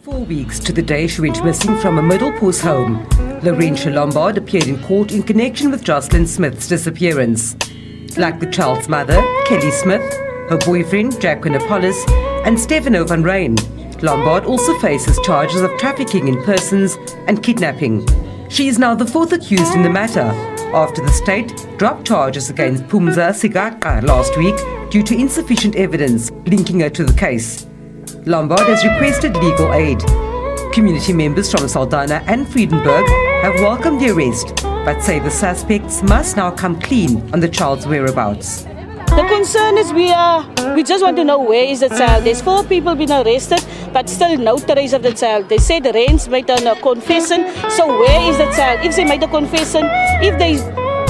4 weeks to the day she went missing from a Middleport home, Laurentia Lombard appeared in court in connection with Jocelyn Smith's disappearance. Like the child's mother, Kelly Smith, her boyfriend, Jacqueline Apollos, and Stefano Van Rijn, Lombard also faces charges of trafficking in persons and kidnapping. She is now the fourth accused in the matter, after the state dropped charges against Pumza Sigaka last week due to insufficient evidence linking her to the case. Lombard has requested legal aid. Community members from Saldanha and Vredenburg have welcomed the arrest, but say the suspects must now come clean on the child's whereabouts. The concern is we just want to know where is the child. There's 4 people been arrested, but still no trace of the child. They said the Rens made a confession, so where is the child? If they made a confession, if they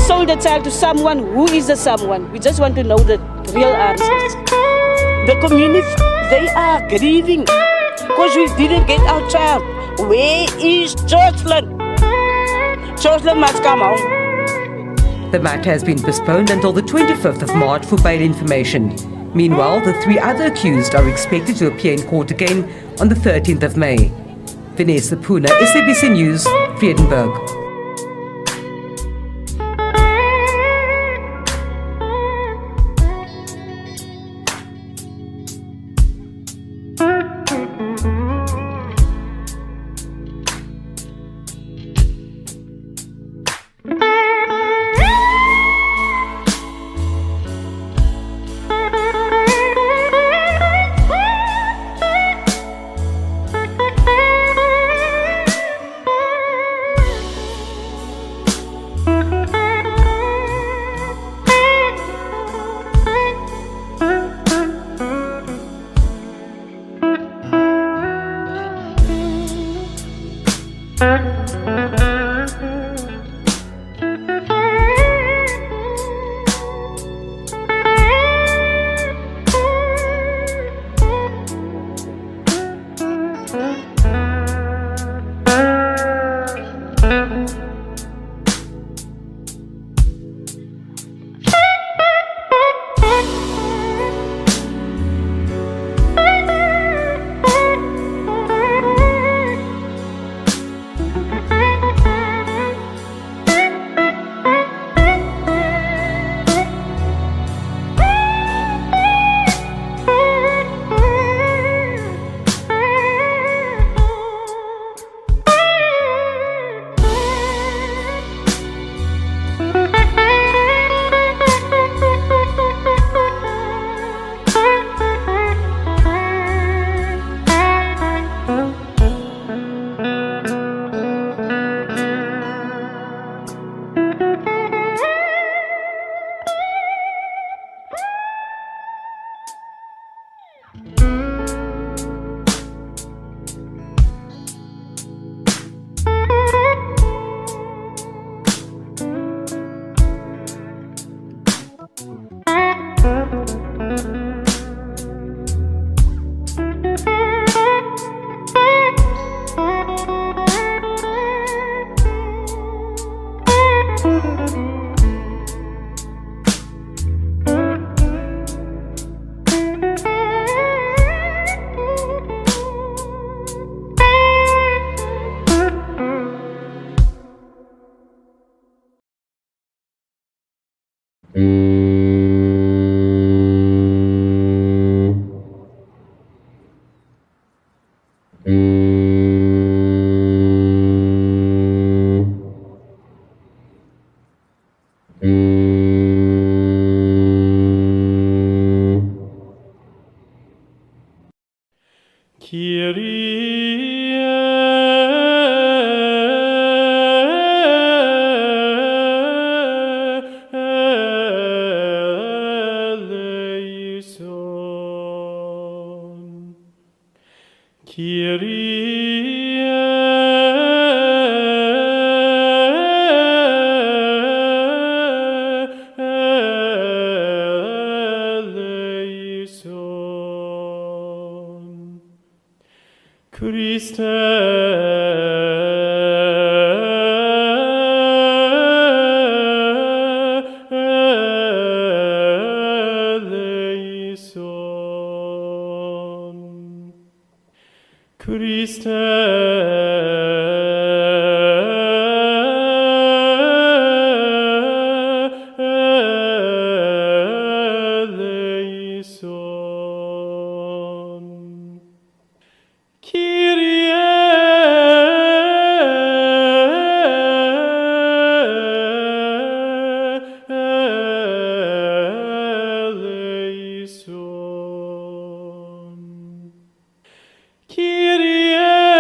sold the child to someone, who is the someone? We just want to know the real answers. The community, they are grieving because we didn't get our child. Where is Jocelyn? Jocelyn must come home. The matter has been postponed until the 25th of March for bail information. Meanwhile, the 3 other accused are expected to appear in court again on the 13th of May. Vanessa Puna, SABC News, Vredenburg. Christe eleison. Kyrie eleison. Kyrie eleison.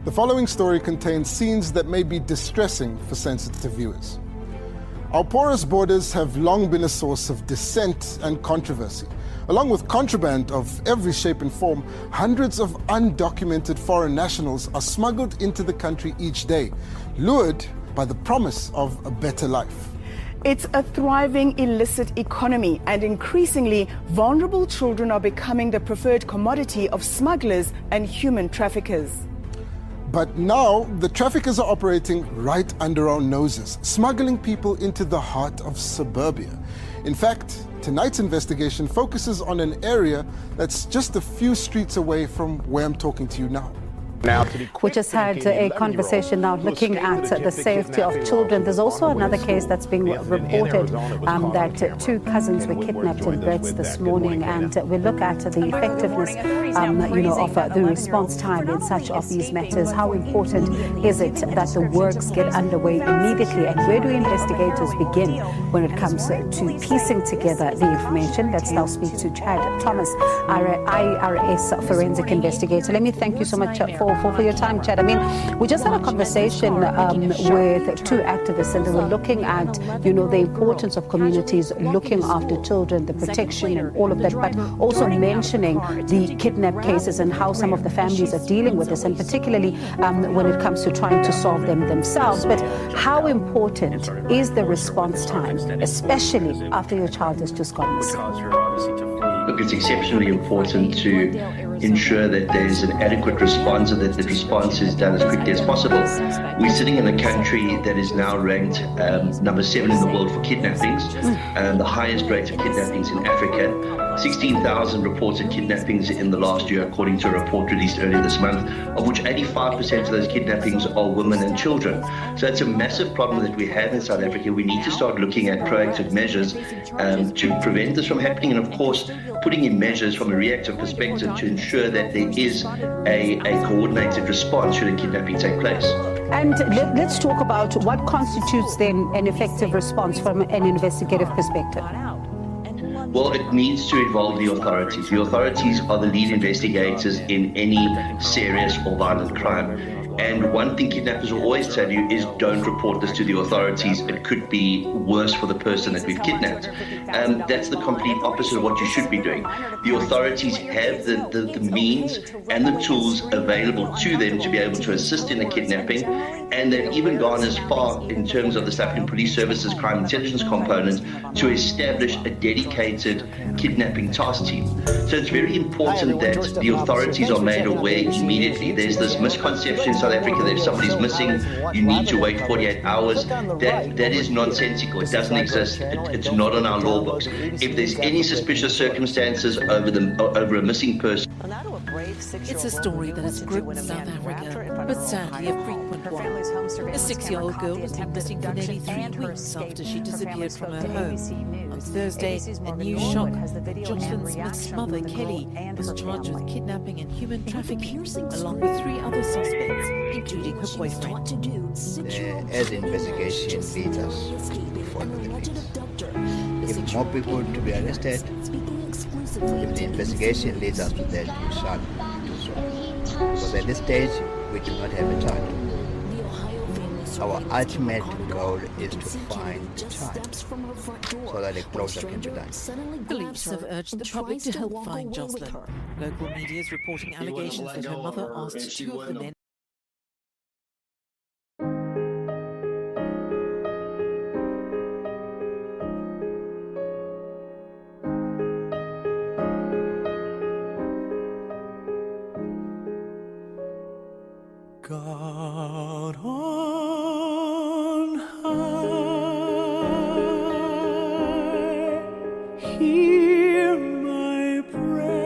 The following story contains scenes that may be distressing for sensitive viewers. Our porous borders have long been a source of dissent and controversy. Along with contraband of every shape and form, hundreds of undocumented foreign nationals are smuggled into the country each day, lured by the promise of a better life. It's a thriving illicit economy, and increasingly vulnerable children are becoming the preferred commodity of smugglers and human traffickers. But now, the traffickers are operating right under our noses, smuggling people into the heart of suburbia. In fact, tonight's investigation focuses on an area that's just a few streets away from where I'm talking to you now. We just had a conversation now looking at the safety of children. There's also another case that's being reported that two cousins were kidnapped in Brits this morning, and we look at the effectiveness of the response time in such of these matters. How important is it that the works get underway immediately, and where do investigators begin when it comes to piecing together the information? Let's now speak to Chad Thomas, IRS forensic investigator. Let me thank you so much for your time, Chad. I mean, we just had a conversation with two activists, and they were looking at, the importance of communities looking after children, the protection and all of that, but also mentioning the kidnap cases and how some of the families are dealing with this, and particularly when it comes to trying to solve them themselves. But how important is the response time, especially after your child has just gone missing? Look, it's exceptionally important to ensure that there's an adequate response and that the response is done as quickly as possible. We're sitting in a country that is now ranked number 7 in the world for kidnappings, the highest rate of kidnappings in Africa. 16,000 reported kidnappings in the last year, according to a report released earlier this month, of which 85% of those kidnappings are women and children. So it's a massive problem that we have in South Africa. We need to start looking at proactive measures to prevent this from happening, and of course, putting in measures from a reactive perspective to ensure that there is a coordinated response should a kidnapping take place. And let's talk about what constitutes then an effective response from an investigative perspective. Well, it needs to involve the authorities. The authorities are the lead investigators in any serious or violent crime. And one thing kidnappers will always tell you is don't report this to the authorities. It could be worse for the person that we've kidnapped. That's the complete opposite of what you should be doing. The authorities have the means and the tools available to them to be able to assist in the kidnapping. And they've even gone as far in terms of the South African Police Services crime intelligence component to establish a dedicated kidnapping task team. So it's very important that the authorities are made aware immediately. There's this misconception in South Africa that if somebody's missing, you need to wait 48 hours. That is nonsensical. It doesn't exist. It's not on our law books. If there's any suspicious circumstances over a missing person. It's a story that has gripped South Africa, but sadly a frequent one. A 6-year-old girl has been missing for nearly 3 weeks after she disappeared from her home. On Thursday, a new shock. Jocelyn Smith's mother, Kelly, was charged with kidnapping and human trafficking, along with 3 other suspects, including her boyfriend. As investigation leads us to follow the case. if more people to be arrested, if the investigation leads us to that, we shall do so. Because at this stage, we do not have a child. Our ultimate goal is to find the child so that a closure can be done. Police have urged the public to help find Jocelyn. Local media is reporting allegations that her mother asked two of the men. God on high, hear my prayer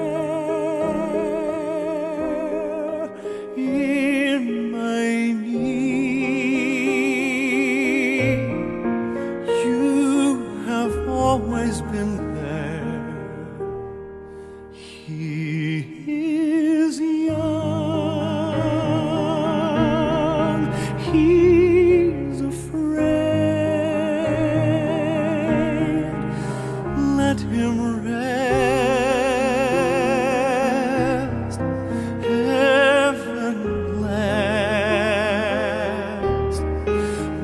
in my need. You have always been there. He is young. He's afraid. Let him rest. Heaven blessed.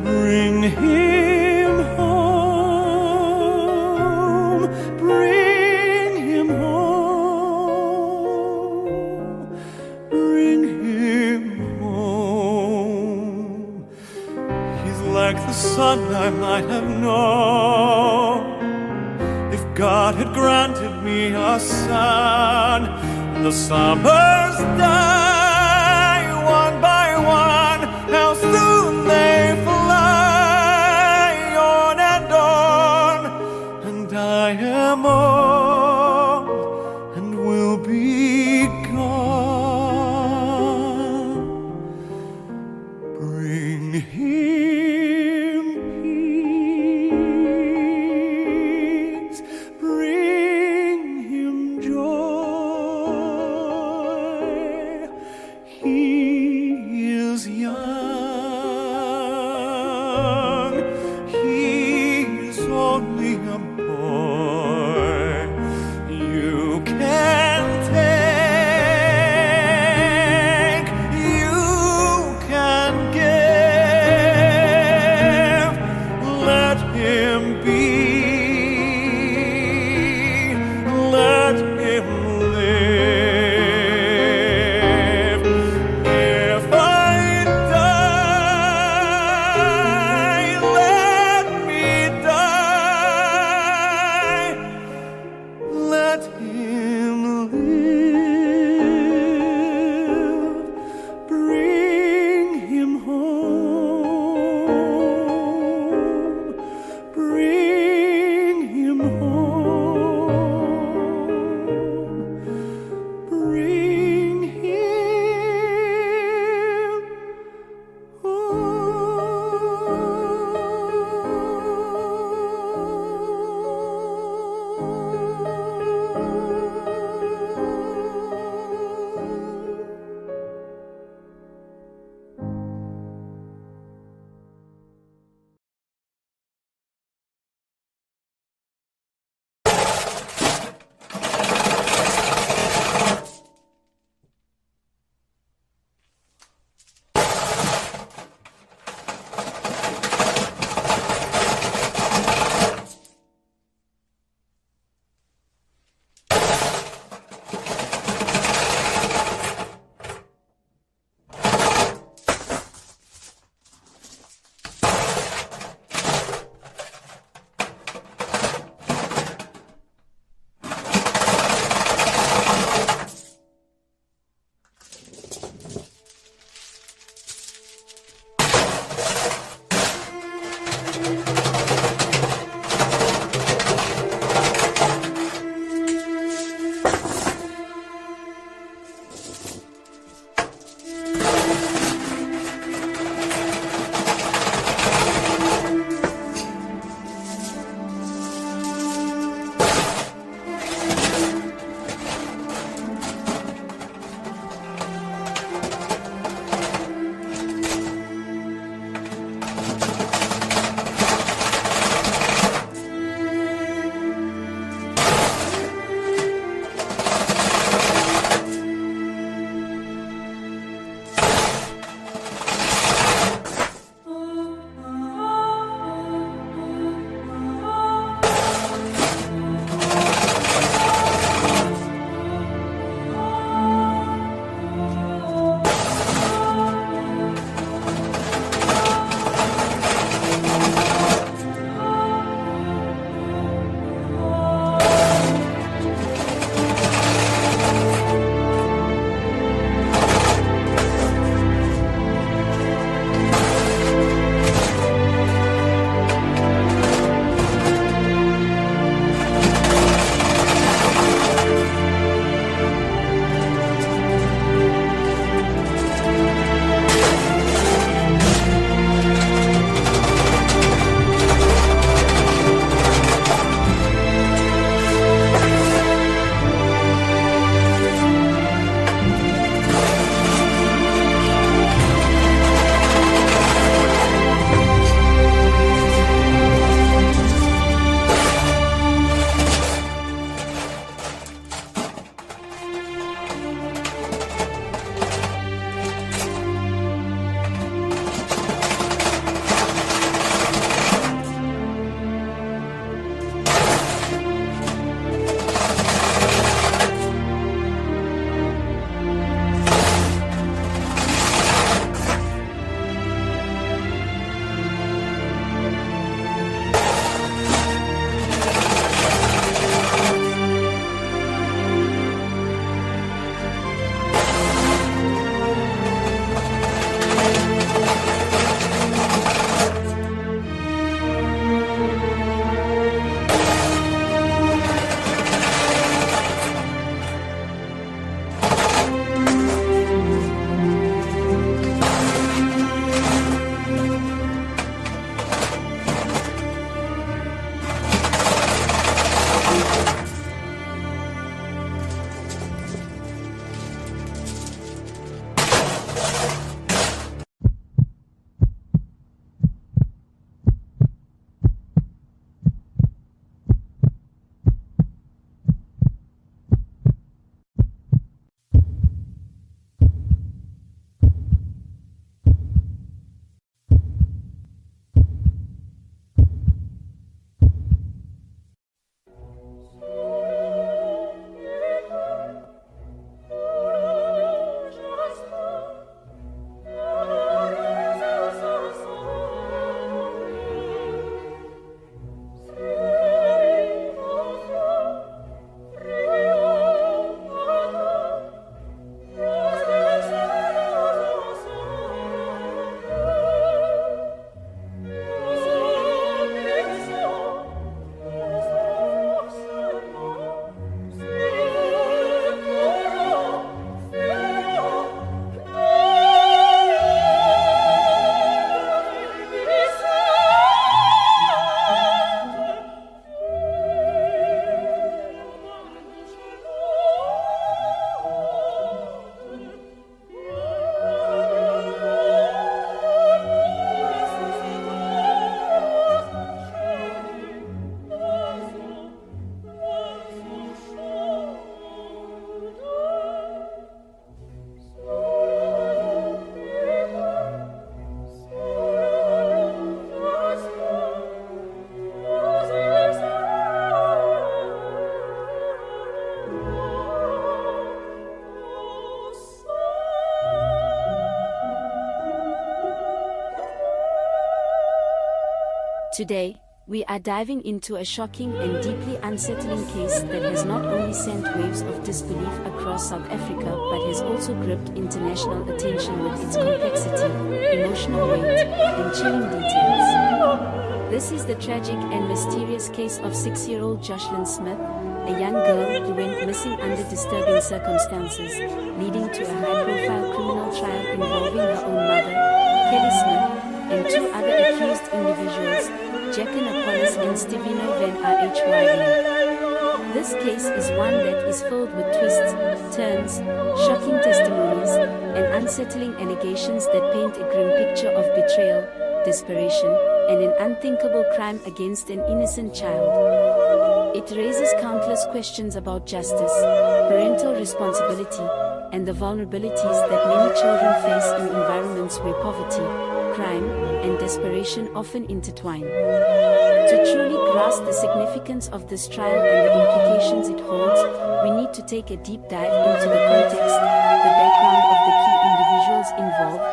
Bring him home. Bring him home. Bring him home. He's like the son I might have known if God had granted me a son. The summers die one by one. How soon they fly on and on. And I am old and will be gone. Bring him peace, bring him joy. He is young, he is only a boy. You can take, you can get. Today, we are diving into a shocking and deeply unsettling case that has not only sent waves of disbelief across South Africa but has also gripped international attention with its complexity, emotional weight, and chilling details. This is the tragic and mysterious case of 6-year-old Jocelyn Smith, a young girl who went missing under disturbing circumstances, leading to a high-profile criminal trial involving her own mother, Kelly Smith, and 2 other accused individuals, Namaqualand and Stevino van Rhyden. This case is one that is filled with twists, turns, shocking testimonies, and unsettling allegations that paint a grim picture of betrayal, desperation, and an unthinkable crime against an innocent child. It raises countless questions about justice, parental responsibility, and the vulnerabilities that many children face in environments where poverty, crime, and desperation often intertwine. To truly grasp the significance of this trial and the implications it holds, we need to take a deep dive into the context, the background of the key individuals involved,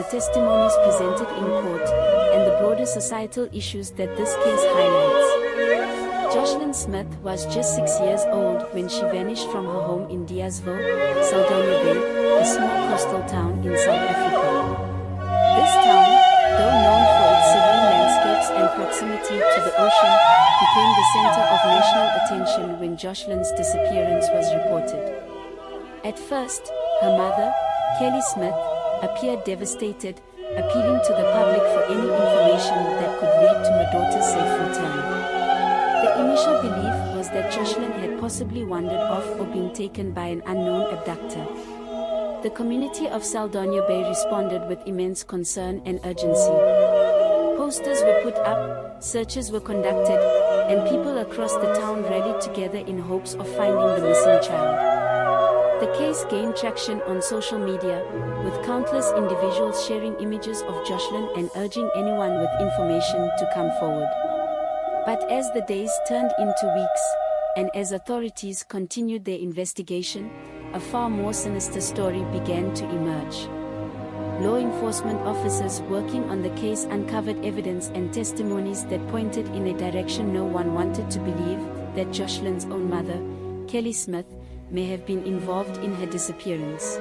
the testimonies presented in court, and the broader societal issues that this case highlights. Jocelyn Smith was just 6 years old when she vanished from her home in Diasville, Saldanha Bay, a small coastal town in South Africa. This town, though known for its serene landscapes and proximity to the ocean, became the center of national attention when Jocelyn's disappearance was reported. At first, her mother, Kelly Smith, appeared devastated, appealing to the public for any information that could lead to her daughter's safe return. The initial belief was that Jocelyn had possibly wandered off or been taken by an unknown abductor. The community of Saldanha Bay responded with immense concern and urgency. Posters were put up, searches were conducted, and people across the town rallied together in hopes of finding the missing child. The case gained traction on social media, with countless individuals sharing images of Jocelyn and urging anyone with information to come forward. But as the days turned into weeks, and as authorities continued their investigation, a far more sinister story began to emerge. Law enforcement officers working on the case uncovered evidence and testimonies that pointed in a direction no one wanted to believe, that Jocelyn's own mother, Kelly Smith, may have been involved in her disappearance.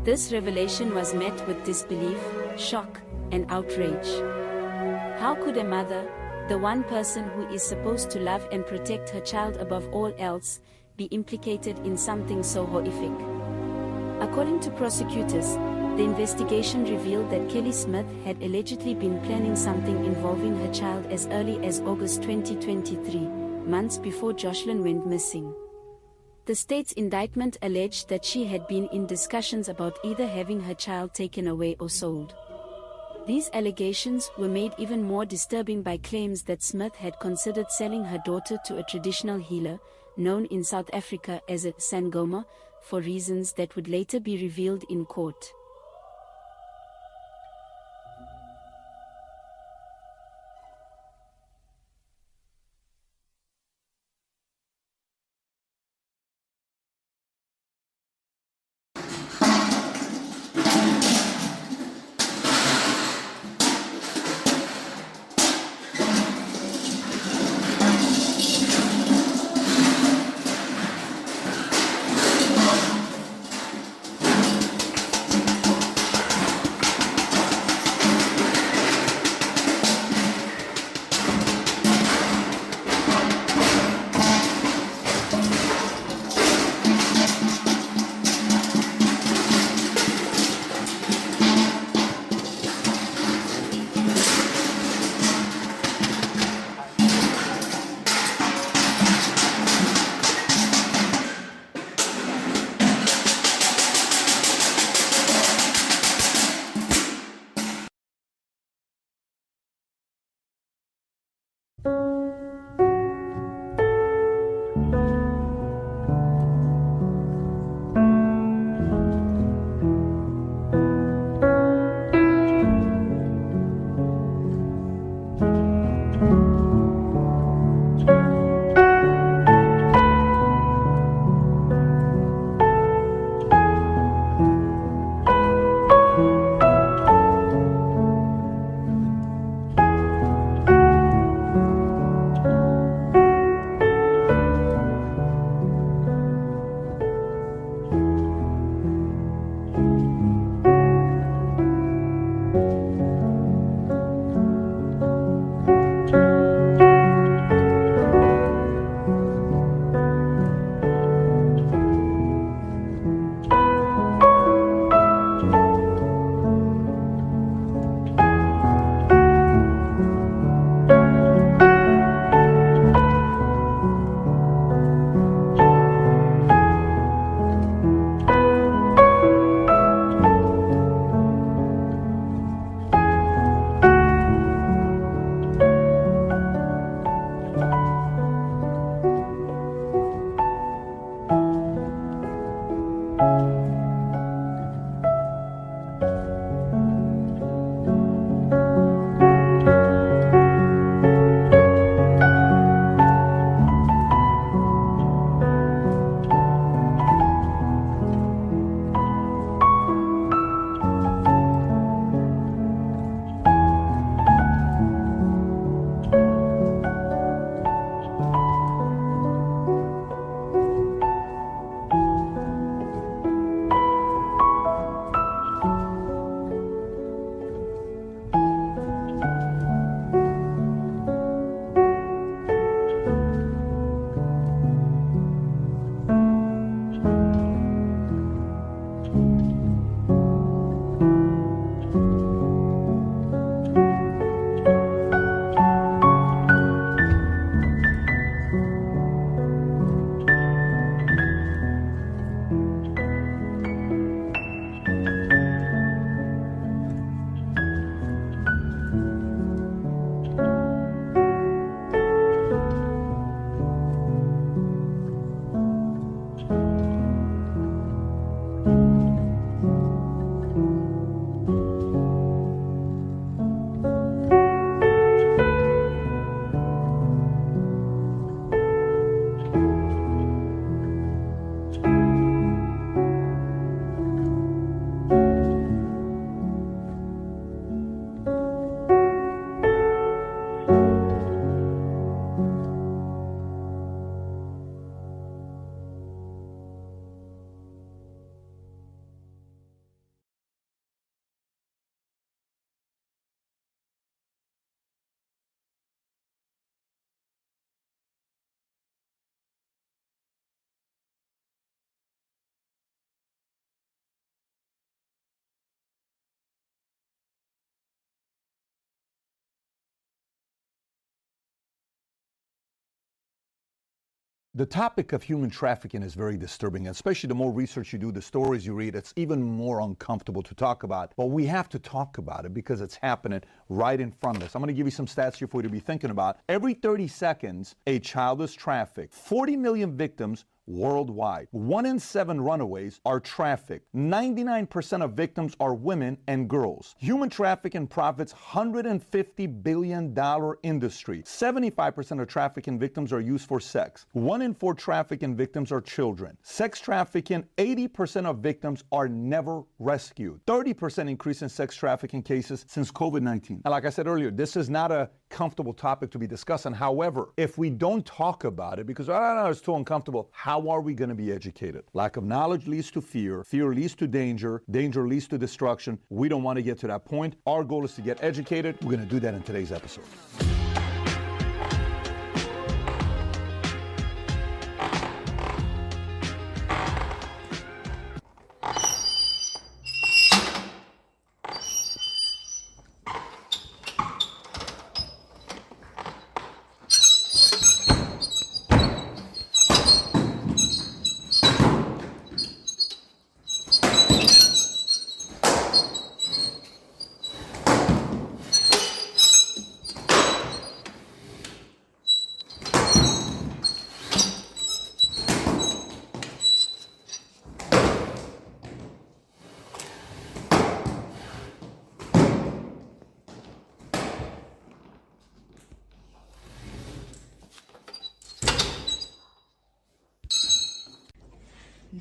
This revelation was met with disbelief, shock, and outrage. How could a mother, the one person who is supposed to love and protect her child above all else, be implicated in something so horrific? According to prosecutors, the investigation revealed that Kelly Smith had allegedly been planning something involving her child as early as August 2023, months before Jocelyn went missing. The state's indictment alleged that she had been in discussions about either having her child taken away or sold. These allegations were made even more disturbing by claims that Smith had considered selling her daughter to a traditional healer, known in South Africa as a Sangoma, for reasons that would later be revealed in court. The topic of human trafficking is very disturbing, especially the more research you do, the stories you read, it's even more uncomfortable to talk about. But we have to talk about it because it's happening right in front of us. I'm going to give you some stats here for you to be thinking about. Every 30 seconds, a child is trafficked. 40 million victims worldwide. 1 in 7 runaways are trafficked. 99% of victims are women and girls. Human trafficking profits $150 billion industry. 75% of trafficking victims are used for sex. 1 in 4 trafficking victims are children. Sex trafficking, 80% of victims are never rescued. 30% increase in sex trafficking cases since COVID-19. And like I said earlier, this is not a comfortable topic to be discussing. However, if we don't talk about it because, I don't know, it's too uncomfortable, how are we going to be educated? Lack of knowledge leads to fear. Fear leads to danger. Danger leads to destruction. We don't want to get to that point. Our goal is to get educated. We're going to do that in today's episode.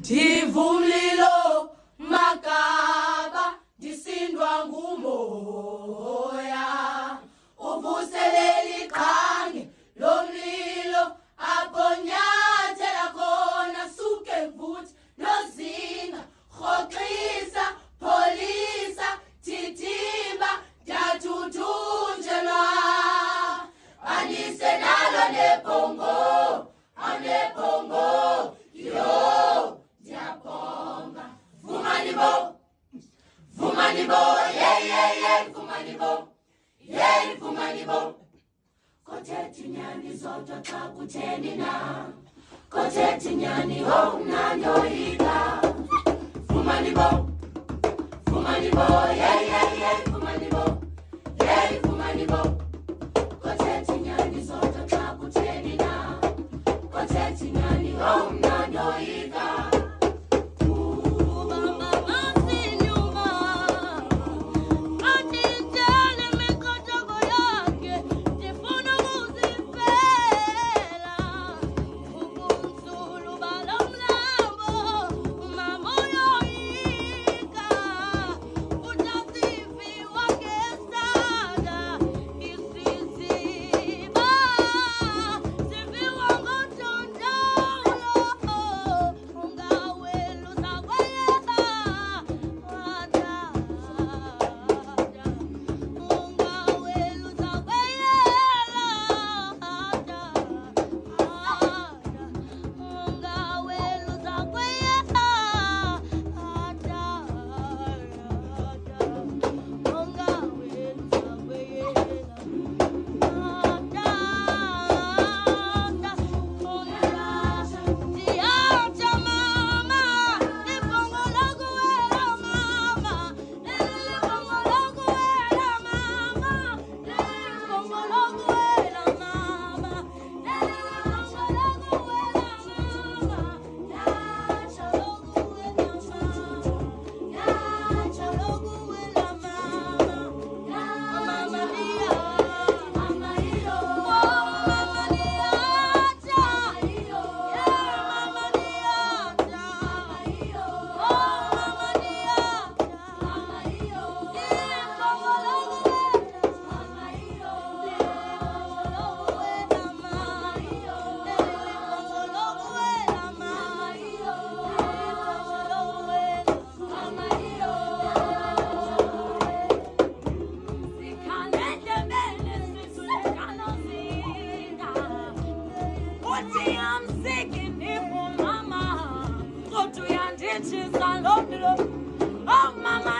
Divumlilo makaba disindwa ngumoya uvuseleli qhange lomlilo abonyathela khona suke mvuthi nozinga rhoqisa polisa thithimba dathuthunjelwa anise nalo nepongo anepongo yo Diabonga, Fumanibo, yeah, Fumanibo. Kotethi nyani zodwa xa kutheni na, kotethi nyani nanoyika. Fumanibo, yeah, Fumanibo. Kotethi nyani zodwa xa kutheni na, kotethi nyani nanoyika. Mama,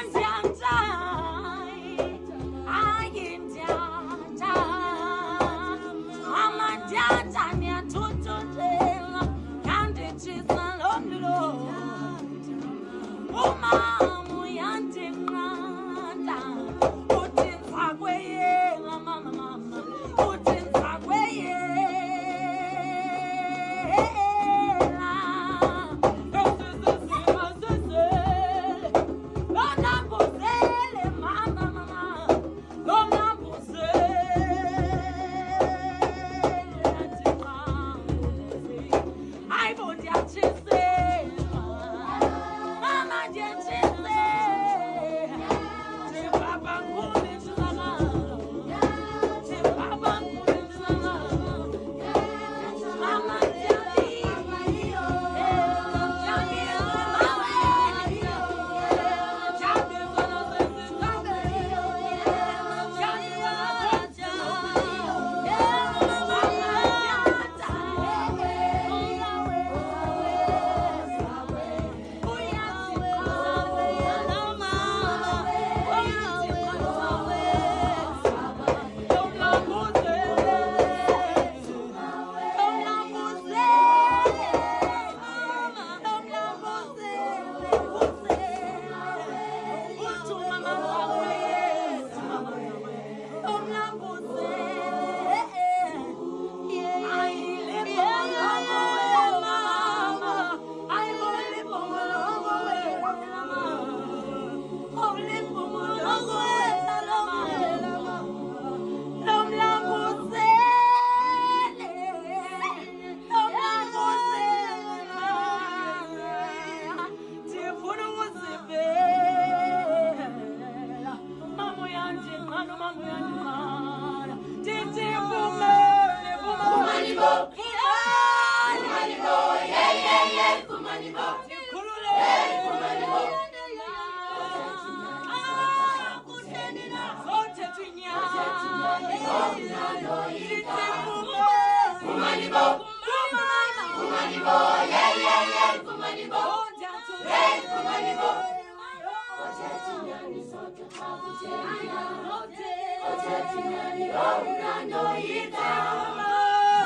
Kote tinyani, oh, nanoika.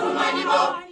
Umanibo.